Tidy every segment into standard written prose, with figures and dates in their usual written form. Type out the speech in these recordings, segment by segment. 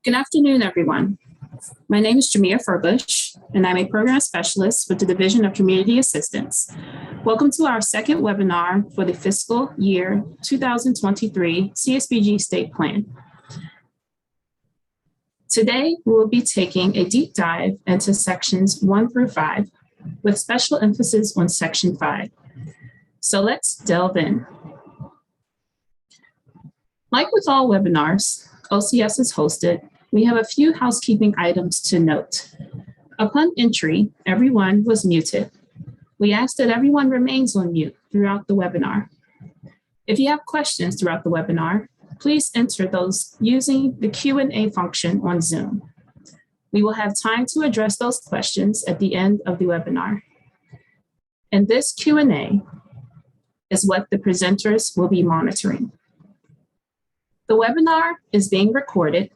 Good afternoon, everyone. My name is Jamia Furbush, and I'm a program specialist with the Division of Community Assistance. Welcome to our second webinar for the fiscal year 2023 CSBG State Plan. Today, we will be taking a deep dive into sections 1 through 5, with special emphasis on section 5. So let's delve in. Like with all webinars OCS is hosted, we have a few housekeeping items to note. Upon entry, everyone was muted. We ask that everyone remains on mute throughout the webinar. If you have questions throughout the webinar, please enter those using the Q&A function on Zoom. We will have time to address those questions at the end of the webinar. And this Q&A is what the presenters will be monitoring. The webinar is being recorded.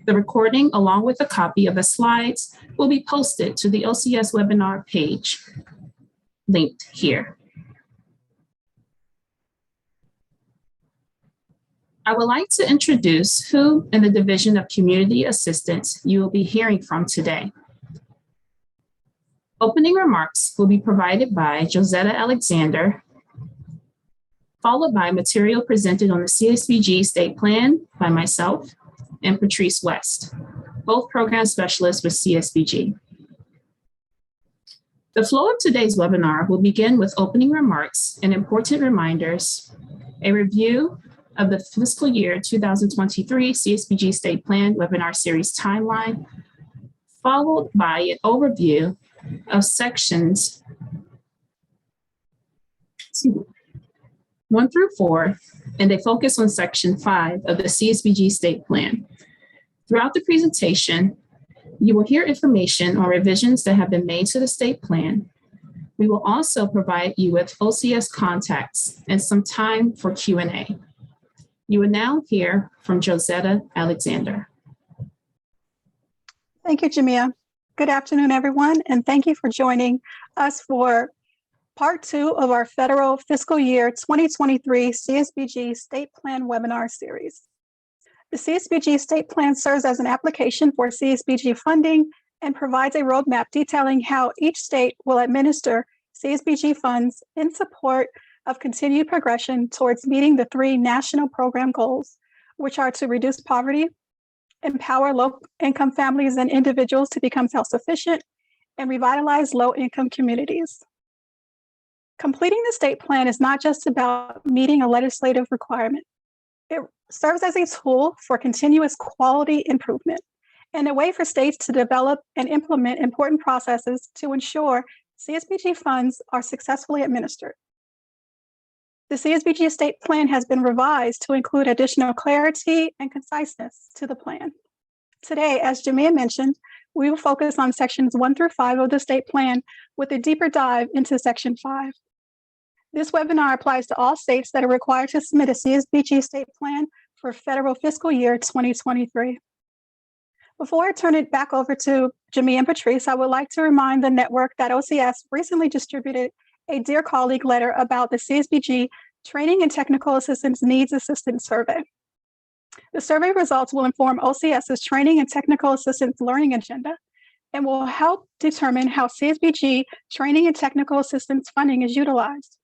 The recording, along with a copy of the slides, will be posted to the OCS webinar page, linked here. I would like to introduce who in the Division of Community Assistance you will be hearing from today. Opening remarks will be provided by Josetta Alexander, followed by material presented on the CSBG State Plan by myself and Patrice West, both program specialists with CSBG. The flow of today's webinar will begin with opening remarks and important reminders, a review of the fiscal year 2023 CSBG State Plan webinar series timeline, followed by an overview of sections 1 through 4, and a focus on section 5 of the CSBG State Plan. Throughout the presentation, you will hear information on revisions that have been made to the state plan. We will also provide you with OCS contacts and some time for Q&A. You will now hear from Josetta Alexander. Thank you, Jamia. Good afternoon, everyone, and thank you for joining us for Part 2 of our Federal Fiscal Year 2023 CSBG State Plan webinar series. The CSBG State Plan serves as an application for CSBG funding and provides a roadmap detailing how each state will administer CSBG funds in support of continued progression towards meeting the 3 national program goals, which are to reduce poverty, empower low-income families and individuals to become self-sufficient, and revitalize low-income communities. Completing the state plan is not just about meeting a legislative requirement. It serves as a tool for continuous quality improvement and a way for states to develop and implement important processes to ensure CSBG funds are successfully administered. The CSBG state plan has been revised to include additional clarity and conciseness to the plan. Today, as Jamia mentioned, we will focus on sections 1 through 5 of the state plan with a deeper dive into section 5. This webinar applies to all states that are required to submit a CSBG state plan for federal fiscal year 2023. Before I turn it back over to Jamia and Patrice, I would like to remind the network that OCS recently distributed a Dear Colleague letter about the CSBG Training and Technical Assistance Needs Assistance Survey. The survey results will inform OCS's training and technical assistance learning agenda and will help determine how CSBG training and technical assistance funding is utilized.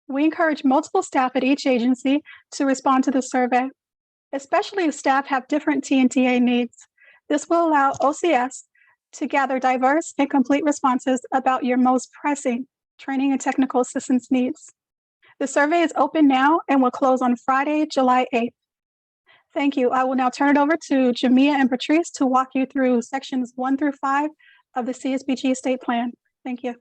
We encourage multiple staff at each agency to respond to the survey, especially if staff have different T&TA needs. This will allow OCS to gather diverse and complete responses about your most pressing training and technical assistance needs. The survey is open now and will close on Friday, July 8th. Thank you. I will now turn it over to Jamia and Patrice to walk you through sections 1 through 5 of the CSBG state plan. Thank you.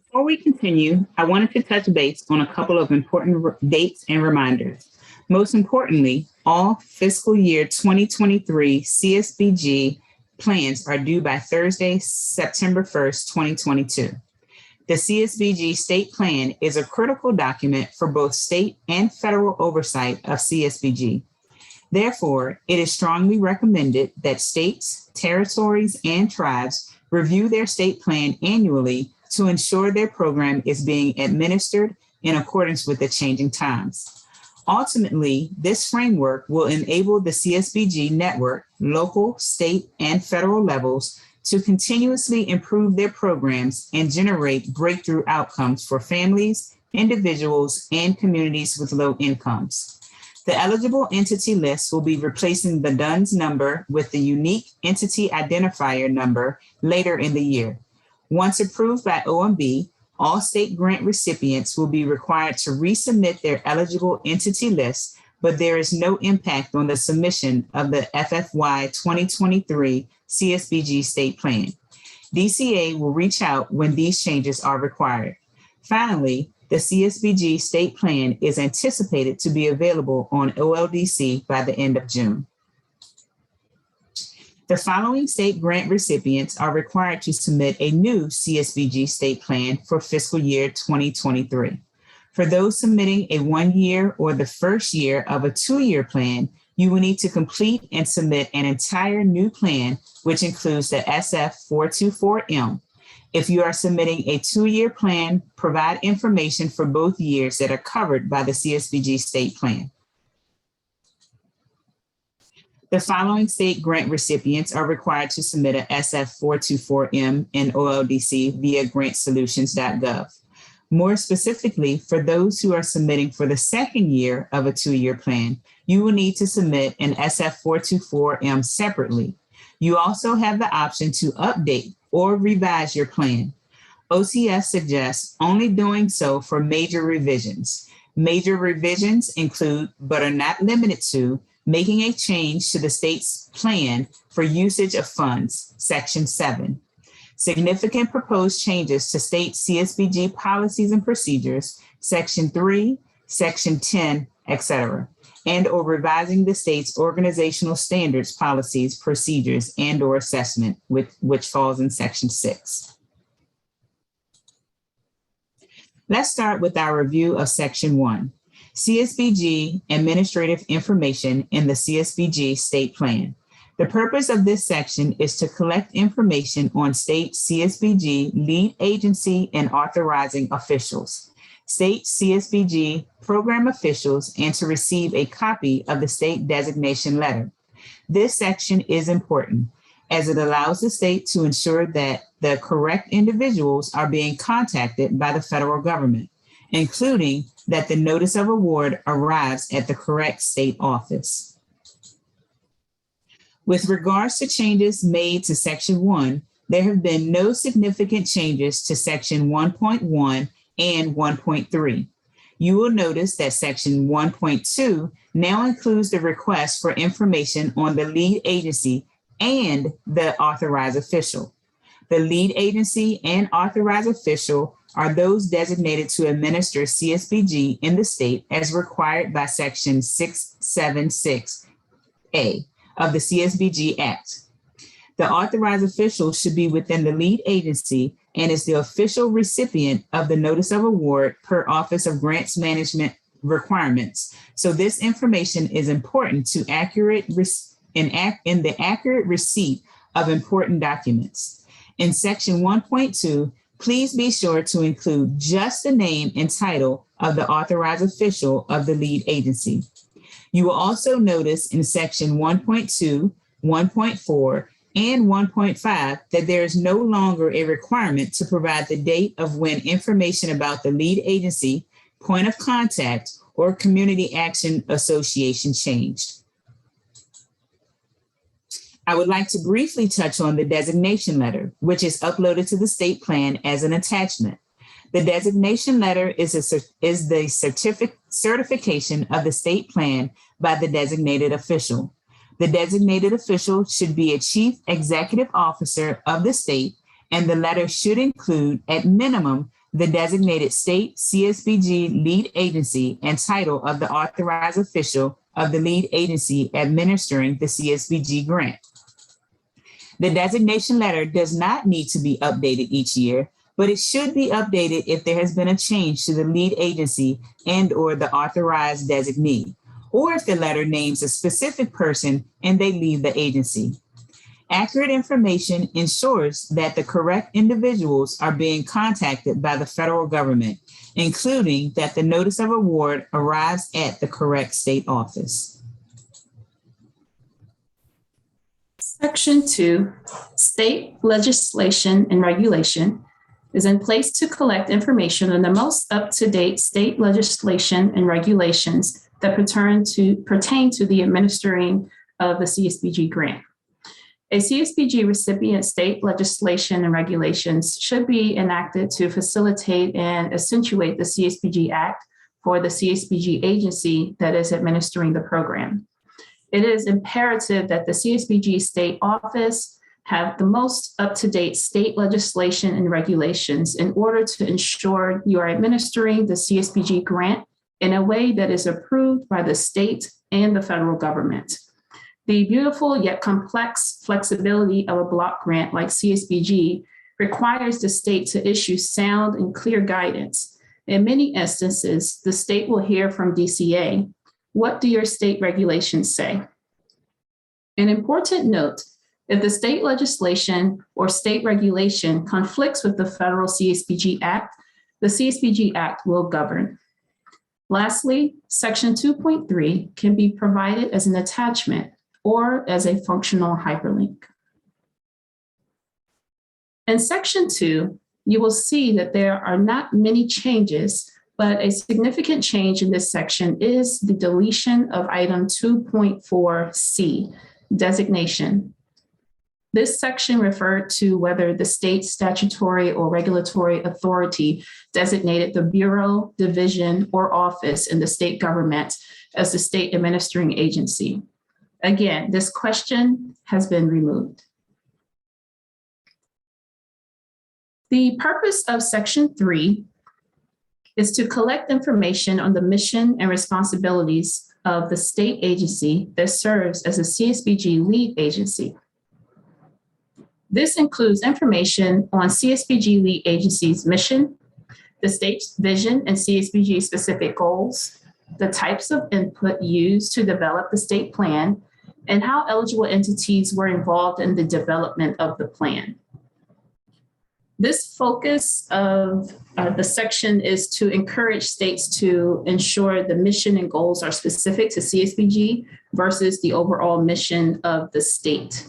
Before we continue, I wanted to touch base on a couple of important dates and reminders. Most importantly, all fiscal year 2023 CSBG plans are due by Thursday, September 1st, 2022. The CSBG State Plan is a critical document for both state and federal oversight of CSBG. Therefore, it is strongly recommended that states, territories, and tribes review their state plan annually to ensure their program is being administered in accordance with the changing times. Ultimately, this framework will enable the CSBG network, local, state, and federal levels to continuously improve their programs and generate breakthrough outcomes for families, individuals, and communities with low incomes. The eligible entity list will be replacing the DUNS number with the unique entity identifier number later in the year. Once approved by OMB, all state grant recipients will be required to resubmit their eligible entity list, but there is no impact on the submission of the FFY 2023 CSBG State Plan. DCA will reach out when these changes are required. Finally, the CSBG State Plan is anticipated to be available on OLDC by the end of June. The following state grant recipients are required to submit a new CSBG State Plan for fiscal year 2023. For those submitting a 1-year or the first year of a 2-year plan, you will need to complete and submit an entire new plan, which includes the SF424M. If you are submitting a 2-year plan, provide information for both years that are covered by the CSBG State Plan. The following state grant recipients are required to submit a SF424M in OLDC via grantsolutions.gov. More specifically, for those who are submitting for the second year of a 2-year plan, you will need to submit an SF424M separately. You also have the option to update or revise your plan. OCS suggests only doing so for major revisions. Major revisions include, but are not limited to, making a change to the state's plan for usage of funds, Section 7. Significant proposed changes to state CSBG policies and procedures, Section 3, Section 10, etc., and or revising the state's organizational standards, policies, procedures, and or assessment, which falls in Section 6. Let's start with our review of Section 1. CSBG administrative information in the CSBG State Plan. The purpose of this section is to collect information on state CSBG lead agency and authorizing officials, state CSBG program officials, and to receive a copy of the state designation letter. This section is important as it allows the state to ensure that the correct individuals are being contacted by the federal government, including that the notice of award arrives at the correct state office. With regards to changes made to Section 1, there have been no significant changes to Section 1.1 and 1.3. You will notice that Section 1.2 now includes the request for information on the lead agency and the authorized official. The lead agency and authorized official are those designated to administer CSBG in the state as required by Section 676A of the CSBG Act. The authorized official should be within the lead agency and is the official recipient of the notice of award per Office of Grants Management requirements. So this information is important to in the accurate receipt of important documents. In Section 1.2, please be sure to include just the name and title of the authorized official of the lead agency. You will also notice in Section 1.2, 1.4, and 1.5 that there is no longer a requirement to provide the date of when information about the lead agency, point of contact, or community action association changed. I would like to briefly touch on the designation letter, which is uploaded to the state plan as an attachment. The designation letter is the certification of the state plan by the designated official. The designated official should be a chief executive officer of the state, and the letter should include, at minimum, the designated state CSBG lead agency and title of the authorized official of the lead agency administering the CSBG grant. The designation letter does not need to be updated each year, but it should be updated if there has been a change to the lead agency and or the authorized designee, or if the letter names a specific person and they leave the agency. Accurate information ensures that the correct individuals are being contacted by the federal government, including that the notice of award arrives at the correct state office. Section 2, state legislation and regulation, is in place to collect information on the most up-to-date state legislation and regulations that pertain to the administering of the CSBG grant. A CSBG recipient state legislation and regulations should be enacted to facilitate and accentuate the CSBG Act for the CSBG agency that is administering the program. It is imperative that the CSBG state office have the most up-to-date state legislation and regulations in order to ensure you are administering the CSBG grant in a way that is approved by the state and the federal government. The beautiful yet complex flexibility of a block grant like CSBG requires the state to issue sound and clear guidance. In many instances, the state will hear from DCA, "What do your state regulations say?" An important note, if the state legislation or state regulation conflicts with the federal CSBG Act, the CSBG Act will govern. Lastly, Section 2.3 can be provided as an attachment or as a functional hyperlink. In Section 2, you will see that there are not many changes, but a significant change in this section is the deletion of item 2.4C, designation. This section referred to whether the state statutory or regulatory authority designated the bureau, division, or office in the state government as the state administering agency. Again, this question has been removed. The purpose of Section 3 is to collect information on the mission and responsibilities of the state agency that serves as a CSBG lead agency. This includes information on CSBG lead agency's mission, the state's vision and CSBG specific goals, the types of input used to develop the state plan, and how eligible entities were involved in the development of the plan. This focus of the section is to encourage states to ensure the mission and goals are specific to CSBG versus the overall mission of the state.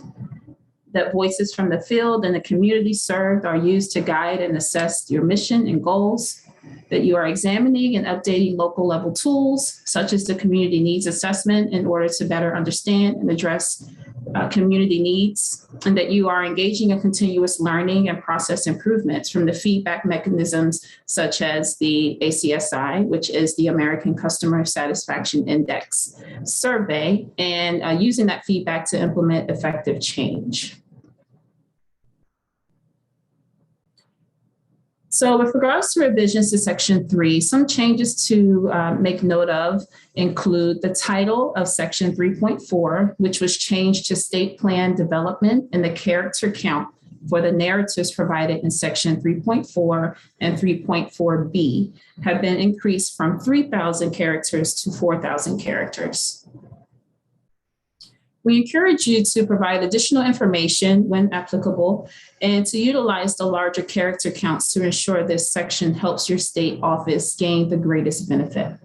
That voices from the field and the community served are used to guide and assess your mission and goals, that you are examining and updating local level tools, such as the community needs assessment in order to better understand and address community needs, and that you are engaging in continuous learning and process improvements from the feedback mechanisms such as the ACSI, which is the American Customer Satisfaction Index survey, and using that feedback to implement effective change. So with regards to revisions to Section 3, some changes to make note of include the title of Section 3.4, which was changed to State Plan Development, and the character count for the narratives provided in Section 3.4 and 3.4b have been increased from 3,000 characters to 4,000 characters. We encourage you to provide additional information when applicable and to utilize the larger character counts to ensure this section helps your state office gain the greatest benefit.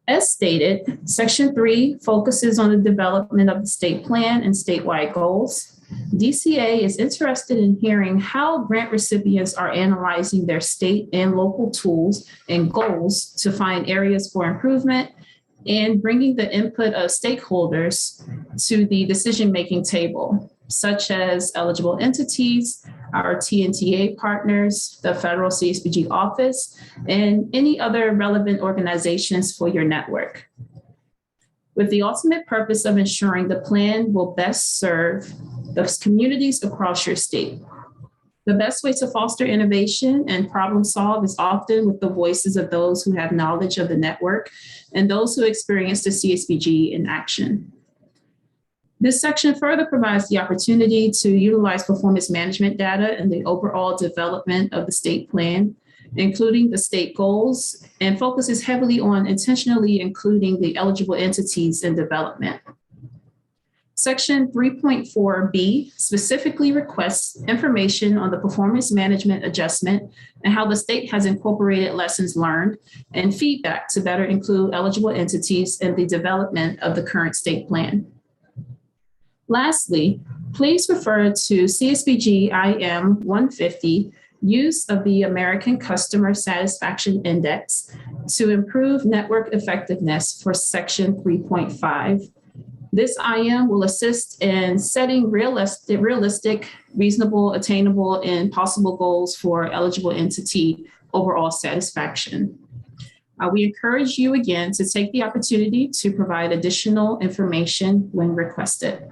As stated, Section 3 focuses on the development of the state plan and statewide goals. DCA is interested in hearing how grant recipients are analyzing their state and local tools and goals to find areas for improvement and bringing the input of stakeholders to the decision-making table, such as eligible entities, our TNTA partners, the federal CSBG office, and any other relevant organizations for your network, with the ultimate purpose of ensuring the plan will best serve the communities across your state. The best way to foster innovation and problem solve is often with the voices of those who have knowledge of the network and those who experience the CSBG in action. This section further provides the opportunity to utilize performance management data in the overall development of the state plan, including the state goals, and focuses heavily on intentionally including the eligible entities in development. Section 3.4B specifically requests information on the performance management adjustment and how the state has incorporated lessons learned and feedback to better include eligible entities in the development of the current state plan. Lastly, please refer to CSBG IM 150, use of the American Customer Satisfaction Index to improve network effectiveness for Section 3.5. This IM will assist in setting realistic, reasonable, attainable, and possible goals for eligible entity overall satisfaction. We encourage you again to take the opportunity to provide additional information when requested.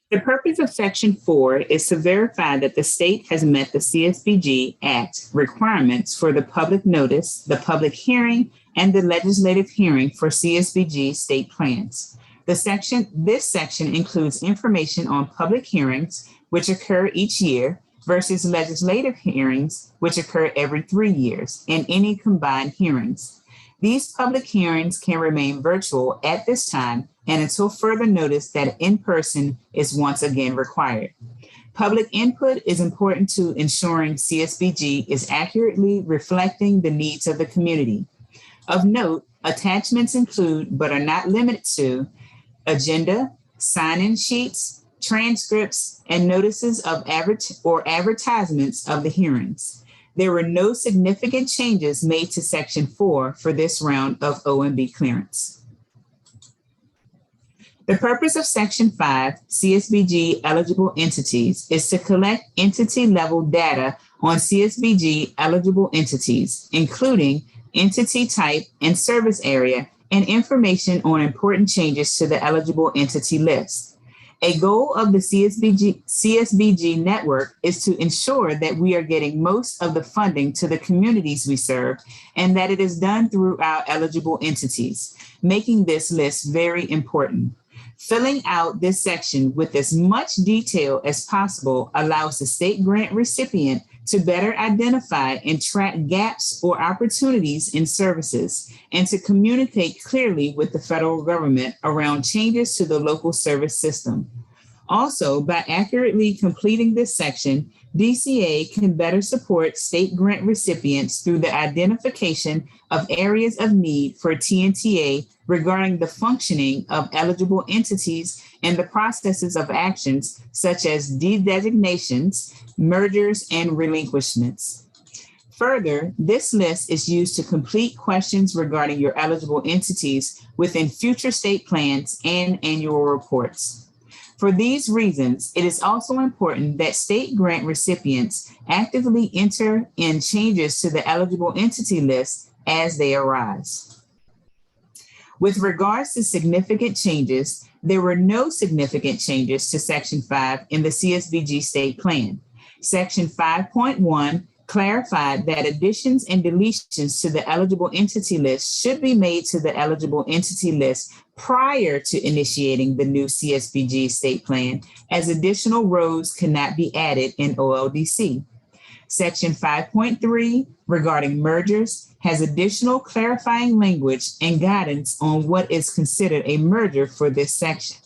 The purpose of Section 4 is to verify that the state has met the CSBG Act requirements for the public notice, the public hearing, and the legislative hearing for CSBG state plans. This section includes information on public hearings, which occur each year, versus legislative hearings, which occur every 3 years, and any combined hearings. These public hearings can remain virtual at this time and until further notice that in-person is once again required. Public input is important to ensuring CSBG is accurately reflecting the needs of the community. Of note, attachments include, but are not limited to, agenda, sign-in sheets, transcripts, and notices of advertisements of the hearings. There were no significant changes made to Section 4 for this round of OMB clearance. The purpose of Section 5, CSBG eligible entities, is to collect entity-level data on CSBG eligible entities, including entity type and service area, and information on important changes to the eligible entity list. A goal of the CSBG network is to ensure that we are getting most of the funding to the communities we serve and that it is done through our eligible entities, making this list very important. Filling out this section with as much detail as possible allows the state grant recipient to better identify and track gaps or opportunities in services and to communicate clearly with the federal government around changes to the local service system. Also, by accurately completing this section, DCA can better support state grant recipients through the identification of areas of need for TNTA regarding the functioning of eligible entities and the processes of actions such as de-designations, mergers, and relinquishments. Further, this list is used to complete questions regarding your eligible entities within future state plans and annual reports. For these reasons, it is also important that state grant recipients actively enter in changes to the eligible entity list as they arise. With regards to significant changes, there were no significant changes to Section 5 in the CSBG State Plan. Section 5.1 clarified that additions and deletions to the eligible entity list should be made to the eligible entity list prior to initiating the new CSBG state plan, as additional rows cannot be added in OLDC. Section 5.3 regarding mergers has additional clarifying language and guidance on what is considered a merger for this section.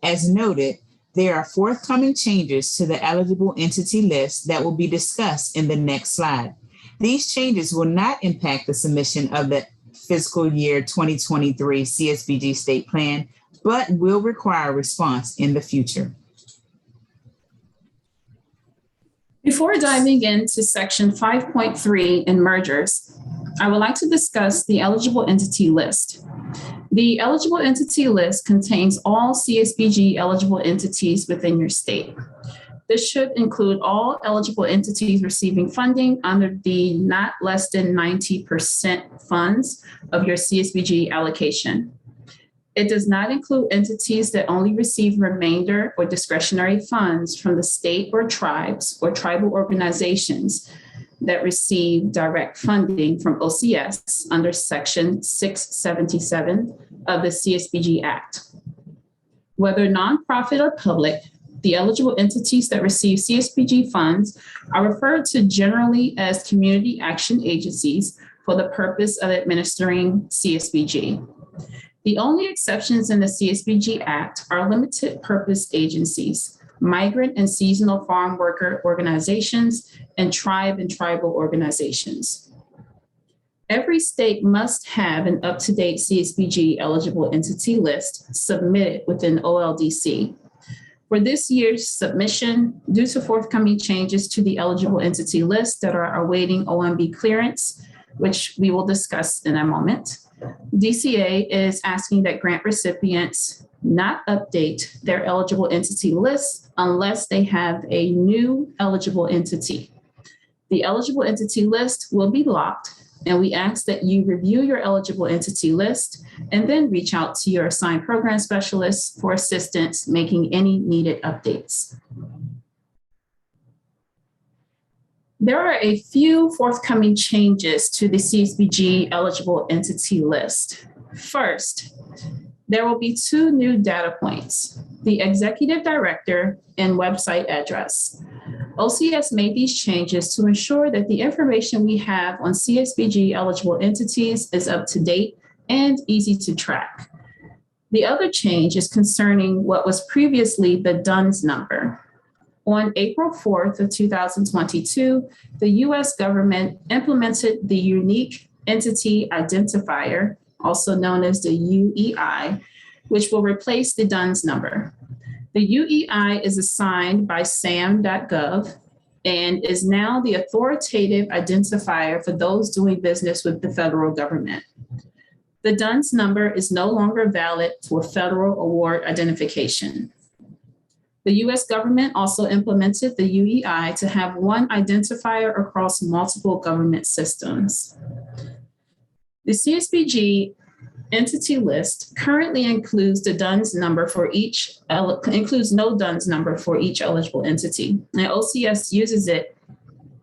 As noted, there are forthcoming changes to the eligible entity list that will be discussed in the next slide. These changes will not impact the submission of the Fiscal Year 2023 CSBG State Plan, but will require a response in the future. Before diving into Section 5.3 in mergers, I would like to discuss the eligible entity list. The eligible entity list contains all CSBG eligible entities within your state. This should include all eligible entities receiving funding under the not less than 90% funds of your CSBG allocation. It does not include entities that only receive remainder or discretionary funds from the state or tribes or tribal organizations that receive direct funding from OCS under Section 677 of the CSBG Act. Whether nonprofit or public, the eligible entities that receive CSBG funds are referred to generally as community action agencies for the purpose of administering CSBG. The only exceptions in the CSBG Act are limited purpose agencies, migrant and seasonal farm worker organizations, and tribe and tribal organizations. Every state must have an up-to-date CSBG eligible entity list submitted within OLDC. For this year's submission, due to forthcoming changes to the eligible entity list that are awaiting OMB clearance, which we will discuss in a moment, DCA is asking that grant recipients not update their eligible entity list unless they have a new eligible entity. The eligible entity list will be locked, and we ask that you review your eligible entity list and then reach out to your assigned program specialist for assistance making any needed updates. There are a few forthcoming changes to the CSBG eligible entity list. First, there will be 2 new data points, the executive director and website address. OCS made these changes to ensure that the information we have on CSBG eligible entities is up to date and easy to track. The other change is concerning what was previously the DUNS number. On April 4th of 2022, the US government implemented the Unique Entity Identifier, also known as the UEI, which will replace the DUNS number. The UEI is assigned by sam.gov and is now the authoritative identifier for those doing business with the federal government. The DUNS number is no longer valid for federal award identification. The US government also implemented the UEI to have one identifier across multiple government systems. The CSBG entity list currently includes the DUNS number for each, includes no DUNS number for each eligible entity. And OCS uses it,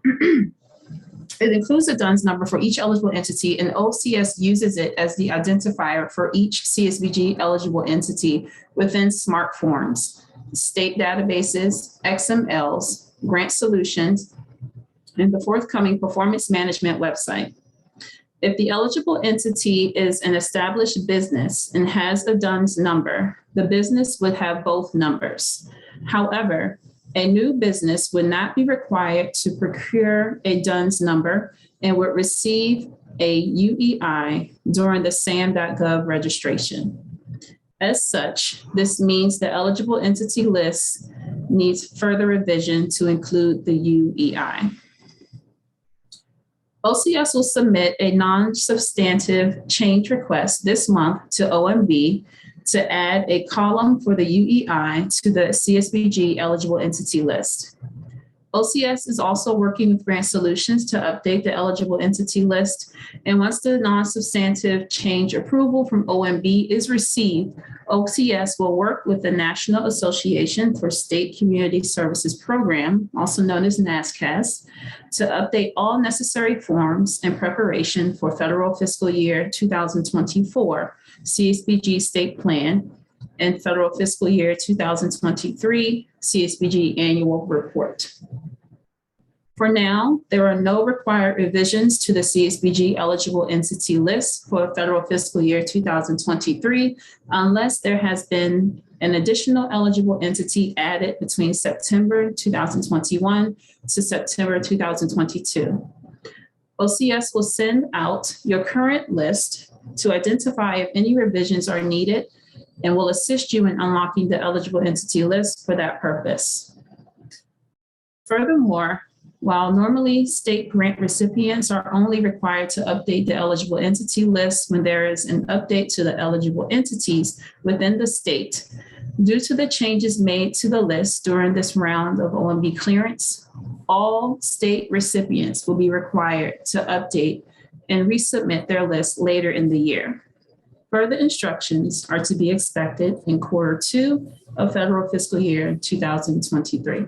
it includes the DUNS number for each eligible entity, and OCS uses it as the identifier for each CSBG eligible entity within smart forms, state databases, XMLs, grant solutions, and the forthcoming performance management website. If the eligible entity is an established business and has a DUNS number, the business would have both numbers. However, a new business would not be required to procure a DUNS number and would receive a UEI during the sam.gov registration. As such, this means the eligible entity list needs further revision to include the UEI. OCS will submit a non-substantive change request this month to OMB to add a column for the UEI to the CSBG eligible entity list. OCS is also working with Grant Solutions to update the eligible entity list. And once the non-substantive change approval from OMB is received, OCS will work with the National Association for State Community Services Program, also known as NASCAS, to update all necessary forms in preparation for federal fiscal year 2024 CSBG State Plan and federal fiscal year 2023 CSBG Annual Report. For now, there are no required revisions to the CSBG eligible entity list for federal fiscal year 2023 unless there has been an additional eligible entity added between September 2021 to September 2022. OCS will send out your current list to identify if any revisions are needed and will assist you in unlocking the eligible entity list for that purpose. Furthermore, while normally state grant recipients are only required to update the eligible entity list when there is an update to the eligible entities within the state, due to the changes made to the list during this round of OMB clearance, all state recipients will be required to update and resubmit their list later in the year. Further instructions are to be expected in Q2 of federal fiscal year 2023.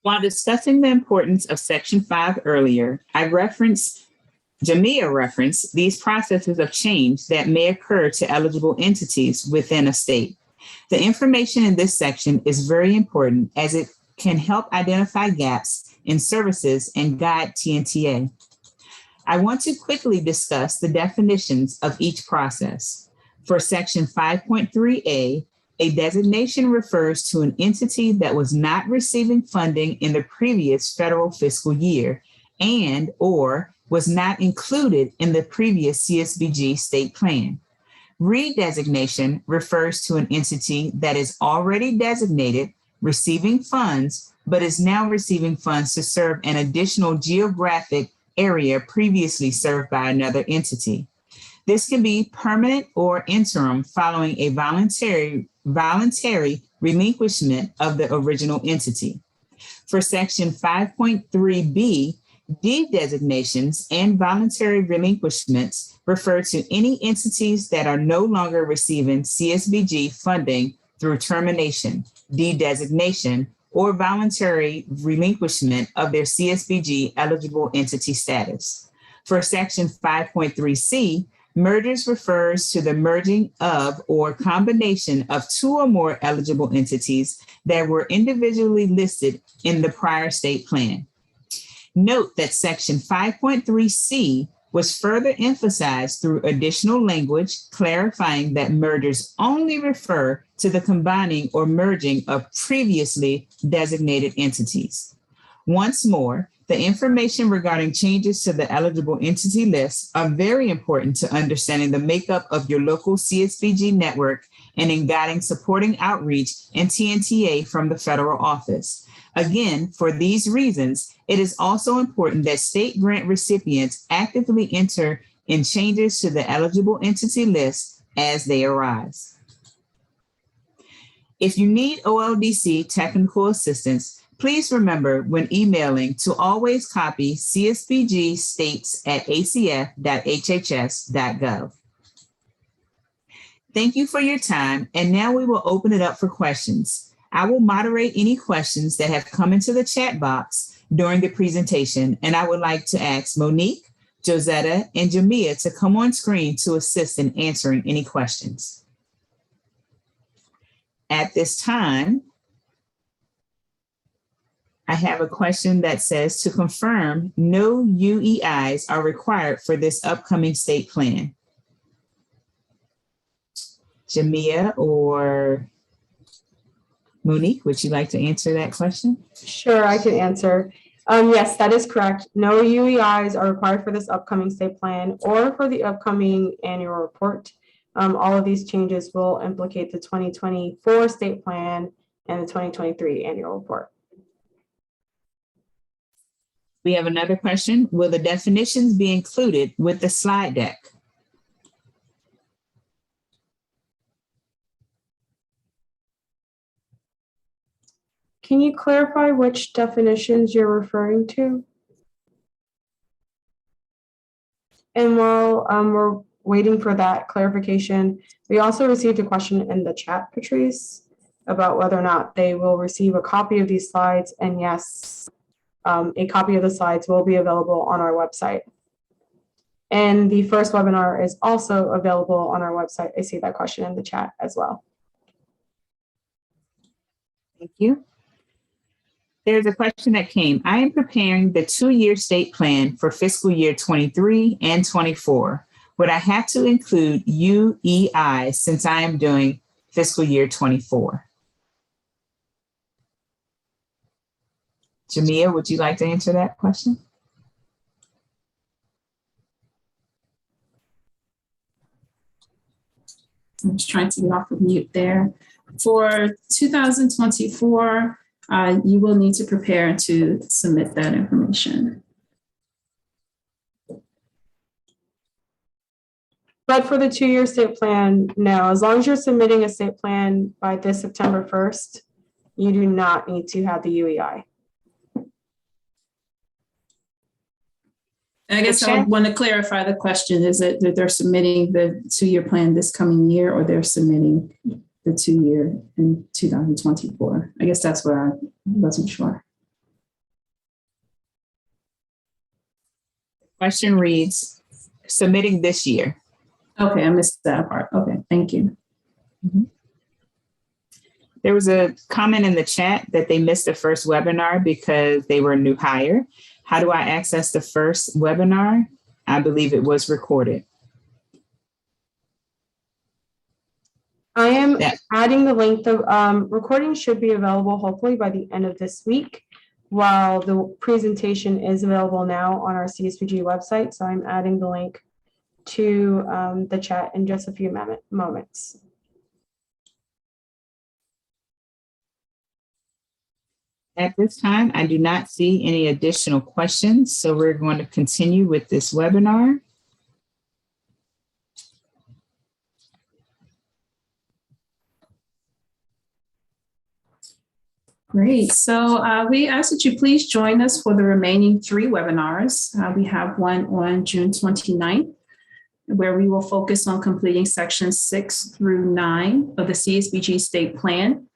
While discussing the importance of Section 5 earlier, Jamia referenced these processes of change that may occur to eligible entities within a state. The information in this section is very important as it can help identify gaps in services and guide TNTA. I want to quickly discuss the definitions of each process. For Section 5.3A, a designation refers to an entity that was not receiving funding in the previous federal fiscal year and or was not included in the previous CSBG state plan. Redesignation refers to an entity that is already designated, receiving funds, but is now receiving funds to serve an additional geographic area previously served by another entity. This can be permanent or interim following a voluntary relinquishment of the original entity. For Section 5.3B, de-designations and voluntary relinquishments refer to any entities that are no longer receiving CSBG funding through termination, de-designation, or voluntary relinquishment of their CSBG eligible entity status. For Section 5.3C, mergers refers to the merging of or combination of two or more eligible entities that were individually listed in the prior state plan. Note that Section 5.3C was further emphasized through additional language clarifying that mergers only refer to the combining or merging of previously designated entities. Once more, the information regarding changes to the eligible entity list are very important to understanding the makeup of your local CSBG network and in guiding supporting outreach and TNTA from the federal office. Again, for these reasons, it is also important that state grant recipients actively enter in changes to the eligible entity list as they arise. If you need OLDC technical assistance, please remember when emailing to always copy CSBG states@acf.hhs.gov. Thank you for your time, and now we will open it up for questions. I will moderate any questions that have come into the chat box during the presentation, and I would like to ask Monique, Josetta, and Jamia to come on screen to assist in answering any questions. At this time, I have a question that says to confirm no UEIs are required for this upcoming state plan. Jamia or Monique, would you like to answer that question? Sure, I can answer. Yes, that is correct. No UEIs are required for this upcoming state plan or for the upcoming annual report. All of these changes will implicate the 2024 state plan and the 2023 annual report. We have another question. Will the definitions be included with the slide deck? Can you clarify which definitions you're referring to? And while we're waiting for that clarification, we also received a question in the chat, Patrice, about whether or not they will receive a copy of these slides. And yes, a copy of the slides will be available on our website. And the first webinar is also available on our website. I see that question in the chat as well. Thank you. There's a question that came. I am preparing the 2-year state plan for fiscal year 23 and 24. Would I have to include UEI since I am doing fiscal year 24? Jamia, would you like to answer that question? I'm just trying to get off of mute there. For 2024, you will need to prepare to submit that information. But for the 2-year state plan, no, as long as you're submitting a state plan by this September 1st, you do not need to have the UEI. I guess I want to clarify the question. Is it that they're submitting the 2-year plan this coming year, or they're submitting the 2-year in 2024? I guess that's what I wasn't sure. Question reads, submitting this year. Okay, I missed that part. Okay, thank you. Mm-hmm. There was a comment in the chat that they missed the first webinar because they were a new hire. How do I access the first webinar? I believe it was recorded. I am Yeah. adding the link. The recording should be available hopefully by the end of this week, while the presentation is available now on our CSBG website. So I'm adding the link to the chat in just a few moments. At this time, I do not see any additional questions, so we're going to continue with this webinar. Great. So we ask that you please join us for the remaining 3 webinars. We have one on June 29th, where we will focus on completing sections 6 through 9 of the CSBG State Plan,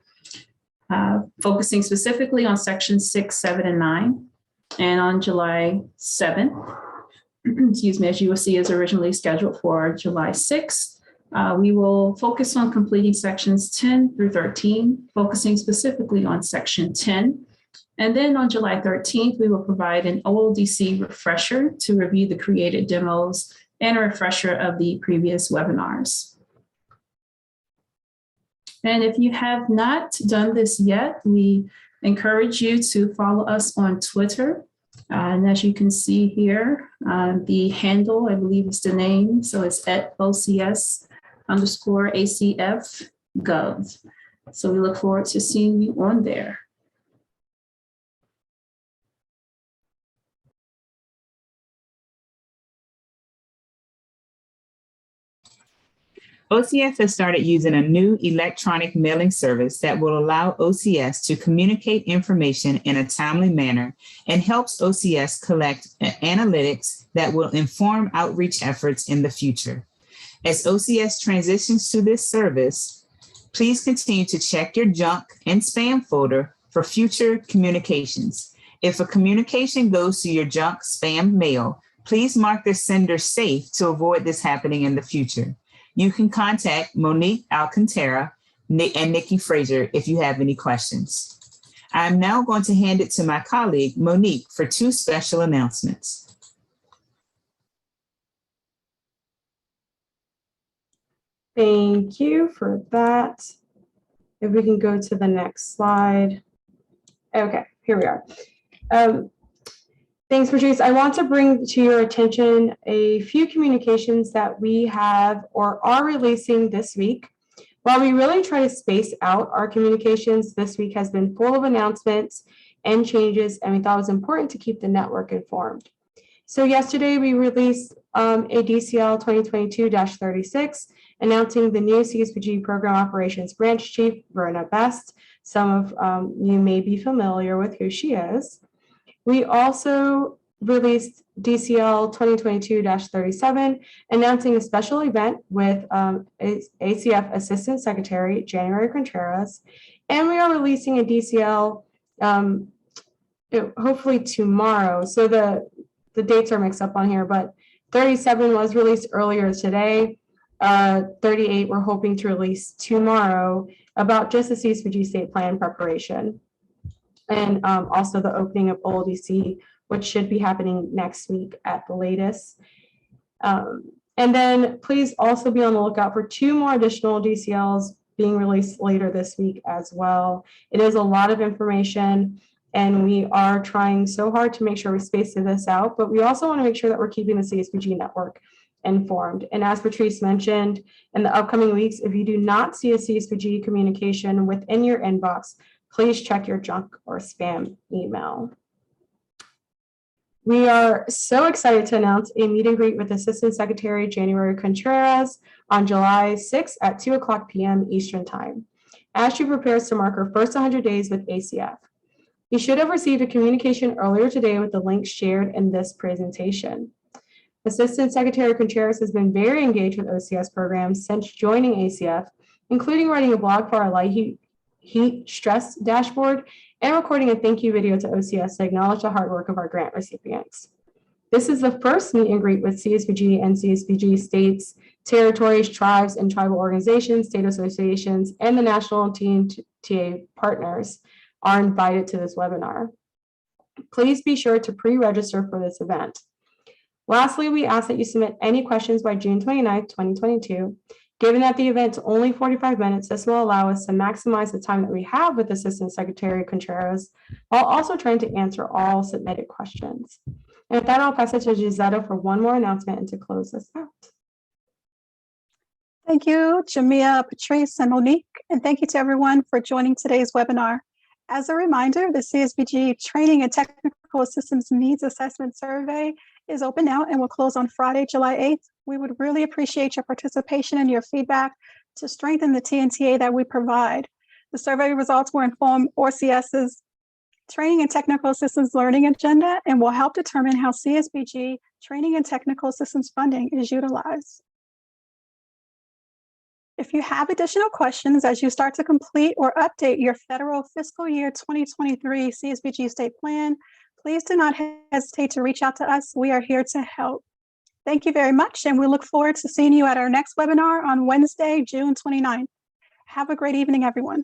focusing specifically on sections 6, 7, and 9. And on July 7th, excuse me, as you will see, is originally scheduled for July 6th. We will focus on completing sections 10 through 13, focusing specifically on section 10. And then on July 13th, we will provide an OLDC refresher to review the created demos and a refresher of the previous webinars. And if you have not done this yet, we encourage you to follow us on Twitter. And as you can see here, the handle, I believe is the name. So it's at OCS_ACF.gov. So we look forward to seeing you on there. OCS has started using a new electronic mailing service that will allow OCS to communicate information in a timely manner and helps OCS collect analytics that will inform outreach efforts in the future. As OCS transitions to this service, please continue to check your junk and spam folder for future communications. If a communication goes to your junk spam mail, please mark the sender safe to avoid this happening in the future. You can contact Monique Alcantara and Nikki Frazier if you have any questions. I'm now going to hand it to my colleague, Monique, for 2 special announcements. Thank you for that. If we can go to the next slide. Okay, here we are. Thanks, Patrice. I want to bring to your attention a few communications that we have or are releasing this week. While we really try to space out our communications, this week has been full of announcements and changes, and we thought it was important to keep the network informed. So yesterday we released a DCL 2022-36 announcing the new CSBG Program Operations Branch Chief, Verna Best. Some of you may be familiar with who she is. We also released DCL 2022-37, announcing a special event with ACF Assistant Secretary January Contreras, and we are releasing a DCL hopefully tomorrow. So the dates are mixed up on here, but 37 was released earlier today. 38 we're hoping to release tomorrow about just the CSBG State Plan preparation. And also the opening of OLDC, which should be happening next week at the latest. And then please also be on the lookout for 2 more additional DCLs being released later this week as well. It is a lot of information, and we are trying so hard to make sure we space this out, but we also want to make sure that we're keeping the CSBG network informed. And as Patrice mentioned, in the upcoming weeks, if you do not see a CSBG communication within your inbox, please check your junk or spam email. We are so excited to announce a meet and greet with Assistant Secretary January Contreras on July 6th at 2:00 p.m. Eastern Time, as she prepares to mark her first 100 days with ACF. You should have received a communication earlier today with the link shared in this presentation. Assistant Secretary Contreras has been very engaged with OCS programs since joining ACF, including writing a blog for our light heat stress dashboard and recording a thank you video to OCS to acknowledge the hard work of our grant recipients. This is the first meet and greet with CSBG and CSBG states, territories, tribes, and tribal organizations, state associations, and the national TNTA partners are invited to this webinar. Please be sure to pre-register for this event. Lastly, we ask that you submit any questions by June 29th, 2022. Given that the event's only 45 minutes, this will allow us to maximize the time that we have with Assistant Secretary Contreras, while also trying to answer all submitted questions. And with that, I'll pass it to Gisetta for one more announcement and to close this out. Thank you, Jamia, Patrice, and Monique, and thank you to everyone for joining today's webinar. As a reminder, the CSBG Training and Technical Systems Needs Assessment Survey is open now and will close on Friday, July 8th. We would really appreciate your participation and your feedback to strengthen the TNTA that we provide. The survey results will inform ORCS's Training and Technical Systems Learning Agenda and will help determine how CSBG Training and Technical Systems funding is utilized. If you have additional questions as you start to complete or update your federal fiscal year 2023 CSBG State Plan, please do not hesitate to reach out to us. We are here to help. Thank you very much, and we look forward to seeing you at our next webinar on Wednesday, June 29th. Have a great evening, everyone.